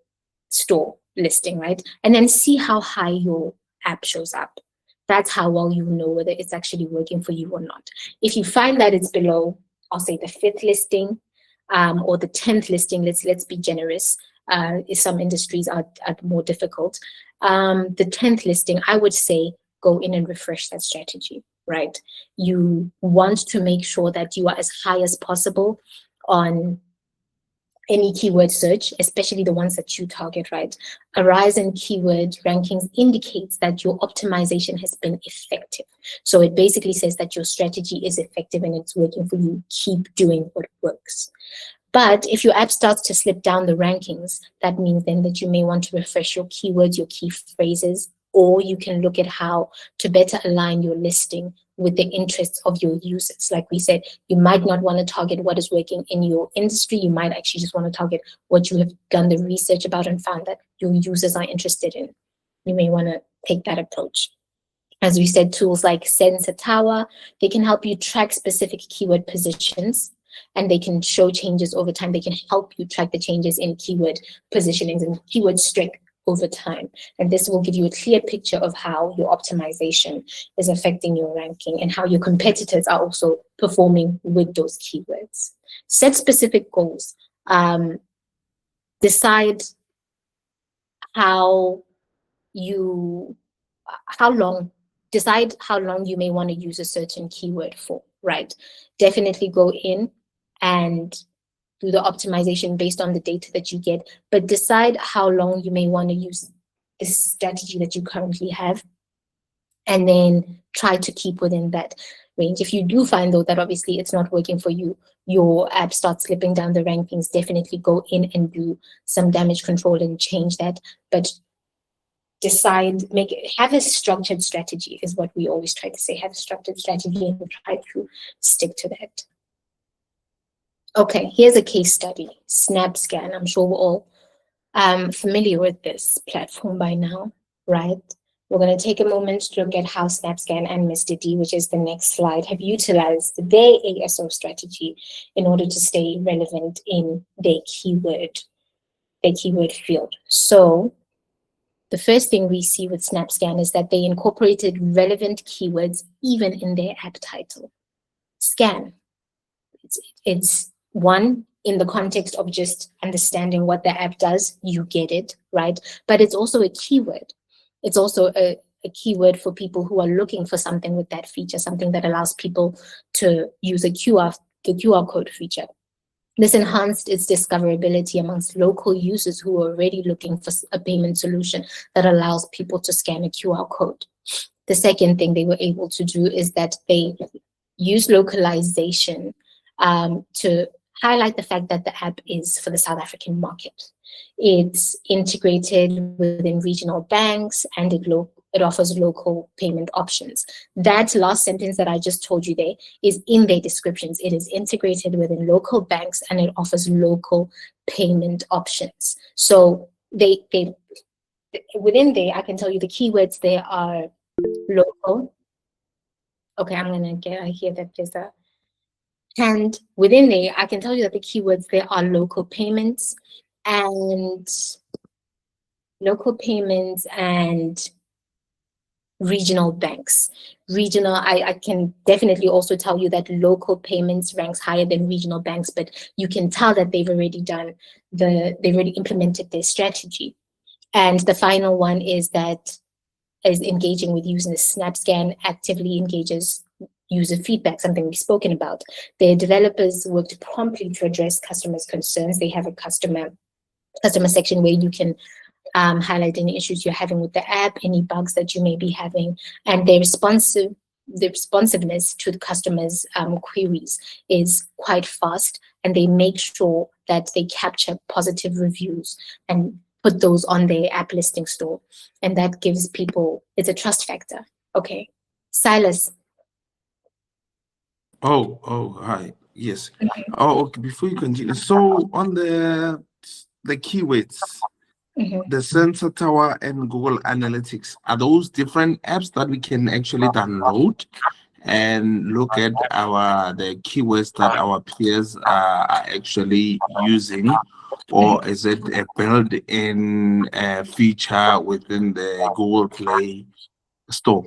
store listing, right? And then see how high your app shows up. That's how well you know whether it's actually working for you or not. If you find that it's below, I'll say the 5th listing or the 10th listing, let's be generous. Some industries are more difficult. The 10th listing, I would say go in and refresh that strategy, right? You want to make sure that you are as high as possible on any keyword search, especially the ones that you target, right? A rise in keyword rankings indicates that your optimization has been effective. So it basically says that your strategy is effective and it's working for you. Keep doing what works. But if your app starts to slip down the rankings, that means then that you may want to refresh your keywords, your key phrases, or you can look at how to better align your listing with the interests of your users. Like we said, you might not want to target what is working in your industry. You might actually just want to target what you have done the research about and found that your users are interested in. You may want to take that approach. As we said, tools like Sensor Tower, they can help you track specific keyword positions, and they can show changes over time. They can help you track the changes in keyword positionings and keyword strength over time. And this will give you a clear picture of how your optimization is affecting your ranking and how your competitors are also performing with those keywords. Set specific goals. Decide decide how long you may want to use a certain keyword for, right? Definitely go in and do the optimization based on the data that you get, but decide how long you may want to use this strategy that you currently have, and then try to keep within that range. If you do find, though, that obviously it's not working for you, your app starts slipping down the rankings, definitely go in and do some damage control and change that. But have a structured strategy is what we always try to say. Have a structured strategy and try to stick to that. Okay, here's a case study, SnapScan. I'm sure we're all familiar with this platform by now, right? We're going to take a moment to look at how SnapScan and Mr. D, which is the next slide, have utilized their ASO strategy in order to stay relevant in their keyword field. So the first thing we see with SnapScan is that they incorporated relevant keywords even in their app title. Scan. It's one, in the context of just understanding what the app does, you get it, right? But it's also a keyword. It's also a keyword for people who are looking for something with that feature, something that allows people to use the QR code feature. This enhanced its discoverability amongst local users who are already looking for a payment solution that allows people to scan a QR code. The second thing they were able to do is that they use localization to highlight the fact that the app is for the South African market. It's integrated within regional banks and it offers local payment options. That last sentence that I just told you there is in their descriptions. It is integrated within local banks and it offers local payment options. So they within there, I can tell you the keywords there are local. Okay, I hear that there's a and within there, I can tell you that the keywords there are local payments and regional banks. Regional, I can definitely also tell you that local payments ranks higher than regional banks, but you can tell that they've already implemented their strategy. And the final one is engaging with users. SnapScan actively engages user feedback, something we've spoken about. Their developers worked promptly to address customers' concerns. They have a customer section where you can highlight any issues you're having with the app, any bugs that you may be having, and the responsiveness to the customers' queries is quite fast, and they make sure that they capture positive reviews and put those on their app listing store, and that gives people, it's a trust factor. Okay, Silas. Oh, hi. Yes. Oh, okay. Before you continue, so on the keywords, the Sensor Tower and Google Analytics, are those different apps that we can actually download and look at the keywords that our peers are actually using, or is it a built-in feature within the Google Play Store?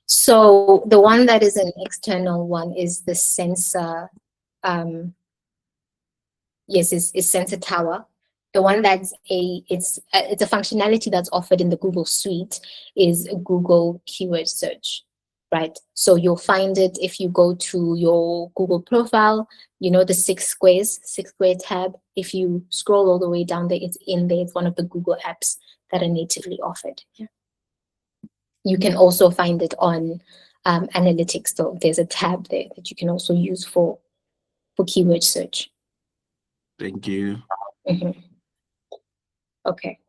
So the one that is an external one is the Sensor. Is Sensor Tower. The one that's it's a functionality that's offered in the Google Suite is a Google keyword search, right? So you'll find it if you go to your Google profile, you know, the six square tab. If you scroll all the way down there, it's in there. It's one of the Google apps that are natively offered. Yeah. You can also find it on analytics. So there's a tab there that you can also use for keyword search. Thank you. Mhm. Okay.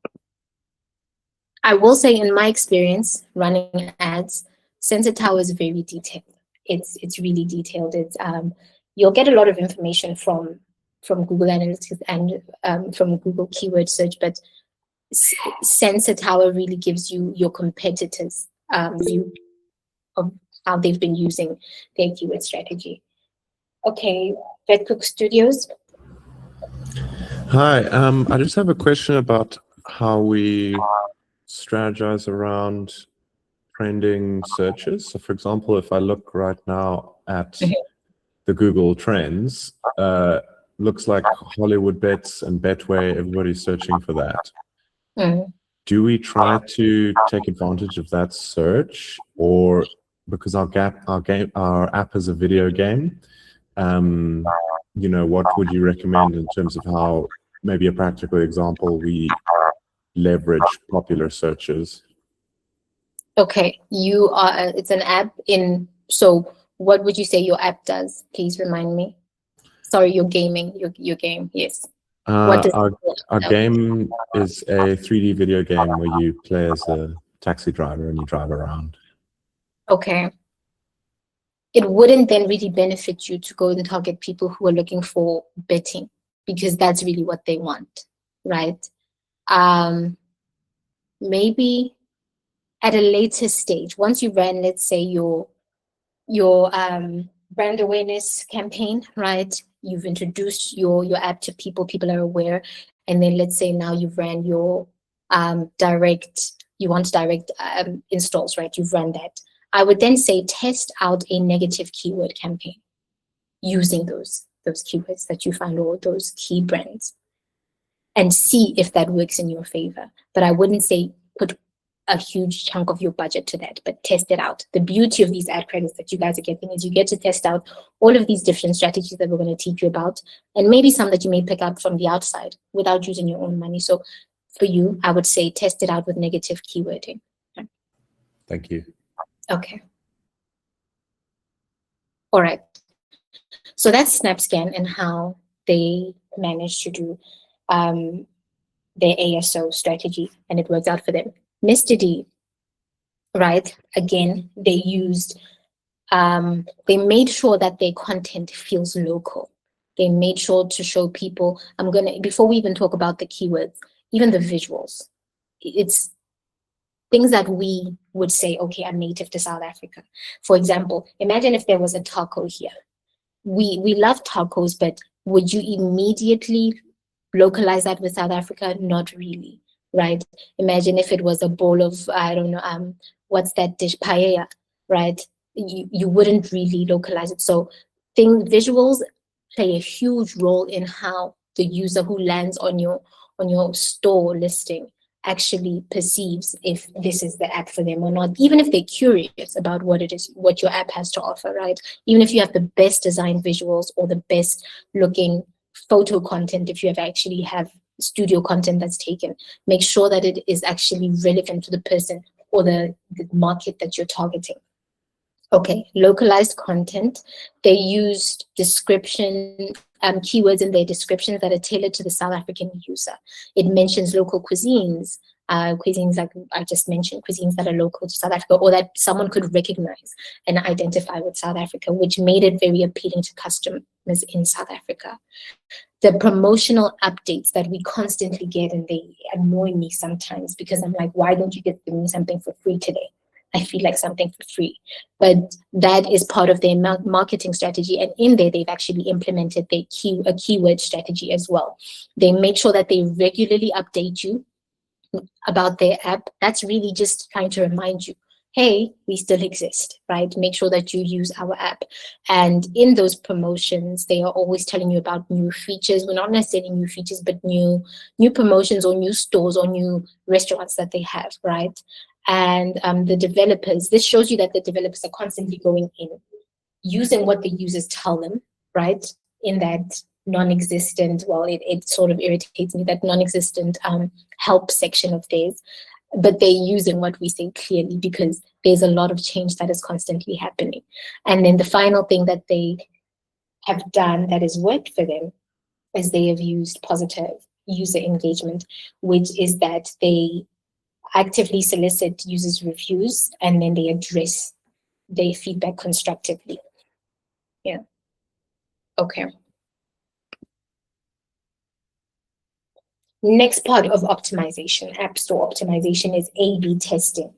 I will say, in my experience running ads, Sensor Tower is very detailed. It's really detailed. It's you'll get a lot of information from Google Analytics and from Google keyword search, but Sensor Tower really gives you your competitors' view of how they've been using their keyword strategy. Okay, VetCook Studios. Hi, I just have a question about how we strategize around trending searches. So for example, if I look right now at the Google Trends, looks like Hollywood Bets and Betway, everybody's searching for that. Do we try to take advantage of that search, or because our app is a video game, you know, what would you recommend in terms of how, maybe a practical example, we leverage popular searches? Okay, you are, it's an app in, so what would you say your app does? Please remind me. Sorry, you're gaming, your game, yes. Our game is a 3D video game where you play as a taxi driver and you drive around. Okay. It wouldn't then really benefit you to go and target people who are looking for betting, because that's really what they want, right? Maybe at a later stage, once you ran, let's say your brand awareness campaign, right? You've introduced your app to people are aware, and then let's say now you've ran your direct installs, right? You've run that. I would then say test out a negative keyword campaign using those keywords that you find, or those key brands, and see if that works in your favor. But I wouldn't say put a huge chunk of your budget to that, but test it out. The beauty of these ad credits that you guys are getting is you get to test out all of these different strategies that we're going to teach you about, and maybe some that you may pick up from the outside without using your own money. So for you, I would say test it out with negative keywording. Thank you. Okay. All right. So that's SnapScan and how they managed to do their ASO strategy, and it worked out for them. Mr. D, right? Again, they used, they made sure that their content feels local. They made sure to show people, before we even talk about the keywords, even the visuals, it's things that we would say, okay, are native to South Africa. For example, imagine if there was a taco here. We love tacos, but would you immediately localize that with South Africa? Not really, right? Imagine if it was a bowl of, I don't know, what's that dish, paella, right? You wouldn't really localize it. So visuals play a huge role in how the user who lands on your store listing actually perceives if this is the app for them or not, even if they're curious about what it is, what your app has to offer, right? Even if you have the best designed visuals or the best looking photo content, if you actually have studio content that's taken, make sure that it is actually relevant to the person or the market that you're targeting. Okay, localized content. They used description, keywords in their descriptions that are tailored to the South African user. It mentions local cuisines, cuisines like I just mentioned, cuisines that are local to South Africa or that someone could recognize and identify with South Africa, which made it very appealing to customers in South Africa. The promotional updates that we constantly get, and they annoy me sometimes because I'm like, why don't you just give me something for free today? I feel like something for free, but that is part of their marketing strategy. And in there, they've actually implemented a keyword strategy as well. They make sure that they regularly update you about their app. That's really just trying to remind you, hey, we still exist, right? Make sure that you use our app. And in those promotions, they are always telling you about new features. Well, not necessarily new features, but new promotions or new stores or new restaurants that they have, right? and the developers. This shows you that the developers are constantly going in, using what the users tell them, right? In that non-existent, well, it sort of irritates me, that non-existent help section of theirs, but they're using what we say clearly because there's a lot of change that is constantly happening. And then the final thing that they have done that has worked for them is they have used positive user engagement, which is that they actively solicit users' reviews and then they address their feedback constructively. Yeah. Okay. Next part of optimization, App Store optimization, is A/B testing.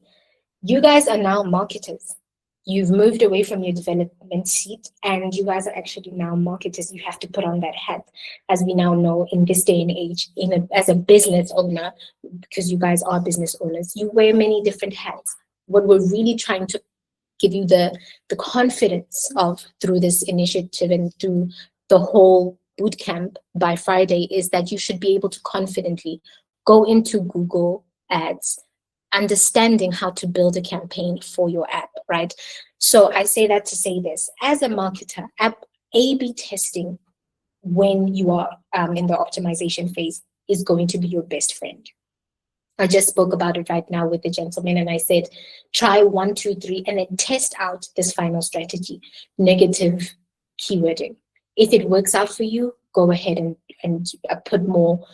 You guys are now marketers. You've moved away from your development seat and you guys are actually now marketers. You have to put on that hat, as we now know in this day and age, as a business owner, because you guys are business owners, you wear many different hats. What we're really trying to give you the confidence of through this initiative and through the whole bootcamp by Friday is that you should be able to confidently go into Google Ads, understanding how to build a campaign for your app, right? So I say that to say this, as a marketer, app A/B testing when you are in the optimization phase is going to be your best friend. I just spoke about it right now with the gentleman and I said, try 1, 2, 3, and then test out this final strategy, negative keywording. If it works out for you, go ahead and put more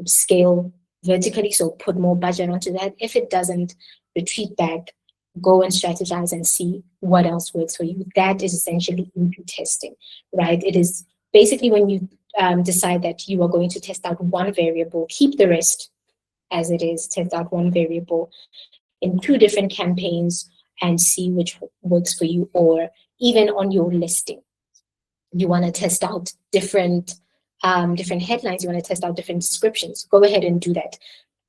scale vertically, so put more budget onto that. If it doesn't, retreat back, go and strategize and see what else works for you. That is essentially A/B testing, right? It is basically when you decide that you are going to test out one variable, keep the rest as it is, test out one variable in 2 different campaigns and see which works for you, or even on your listing. You want to test out different headlines, you want to test out different descriptions, go ahead and do that.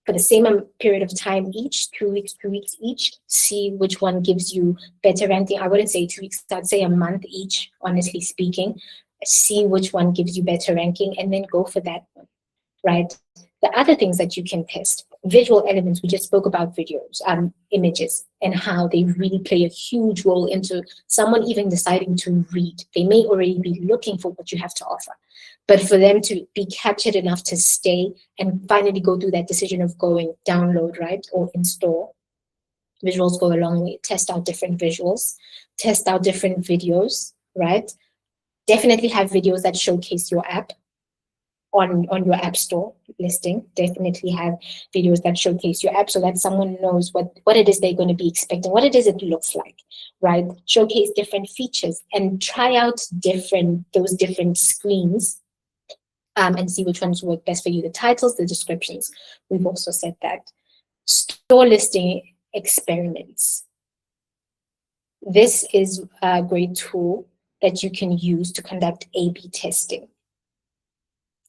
For the same period of time each, 2 weeks each, see which one gives you better ranking. I wouldn't say 2 weeks, I'd say a month each, honestly speaking. See which one gives you better ranking and then go for that one, right? The other things that you can test, visual elements, we just spoke about videos, images, and how they really play a huge role into someone even deciding to read. They may already be looking for what you have to offer, but for them to be captured enough to stay and finally go through that decision of going download, right, or install, visuals go a long way. Test out different visuals, test out different videos, right? Definitely have videos that showcase your app on your app store listing. Definitely have videos that showcase your app so that someone knows what it is they're going to be expecting, what it is it looks like, right? Showcase different features and try out those different screens and see which ones work best for you. The titles, the descriptions, we've also said that. Store listing experiments. This is a great tool that you can use to conduct A/B testing.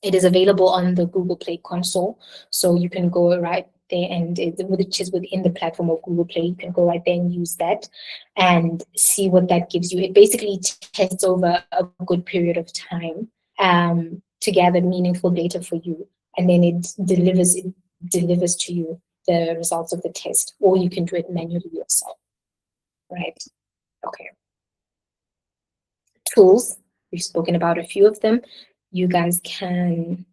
It is available on the Google Play console, so you can go right there, and which is within the platform of Google Play. You can go right there and use that and see what that gives you. It basically tests over a good period of time to gather meaningful data for you, and then it delivers to you the results of the test, or you can do it manually yourself, right? Okay. Tools, we've spoken about a few of them. You guys can, do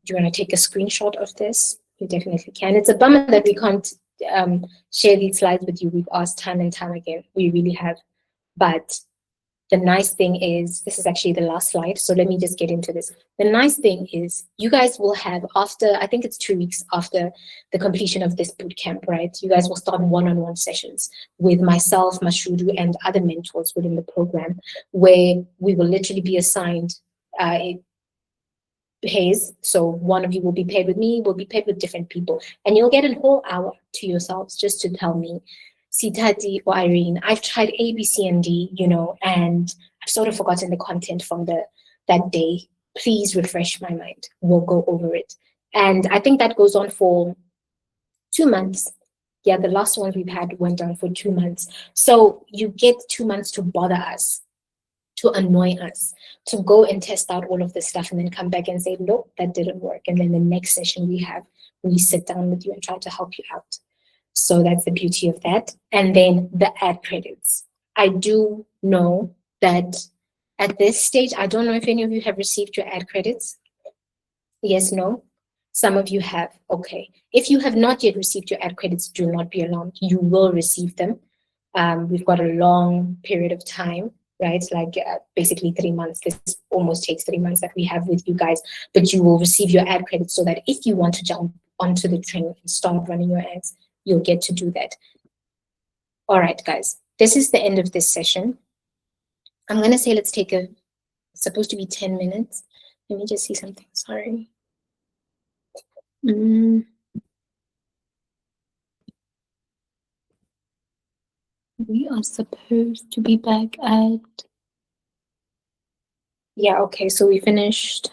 you want to take a screenshot of this? You definitely can. It's a bummer that we can't share these slides with you. We've asked time and time again. We really have. But the nice thing is, this is actually the last slide, so let me just get into this. The nice thing is you guys will have, after, I think it's 2 weeks after the completion of this bootcamp, right? You guys will start one-on-one sessions with myself, Mashudu, and other mentors within the program, where we will literally be assigned pays. So one of you will be paired with me, will be paired with different people, and you'll get a whole hour to yourselves just to tell me, Sitati or Irene, I've tried A, B, C, and D, and I've sort of forgotten the content from that day. Please refresh my mind. We'll go over it. And I think that goes on for 2 months. Yeah, the last one we've had went on for 2 months. So you get 2 months to bother us, to annoy us, to go and test out all of this stuff and then come back and say, nope, that didn't work. And then the next session we sit down with you and try to help you out. So that's the beauty of that. And then the ad credits. I do know that at this stage, I don't know if any of you have received your ad credits. Yes, no? Some of you have. Okay. If you have not yet received your ad credits, do not be alarmed. You will receive them. We've got a long period of time, right? Like basically 3 months. This almost takes 3 months that we have with you guys, but you will receive your ad credits so that if you want to jump onto the train and start running your ads, you'll get to do that. All right, guys, this is the end of this session. I'm going to say let's take it's supposed to be 10 minutes. Let me just see something. Sorry. We are supposed to be back at... Yeah, okay, so we finished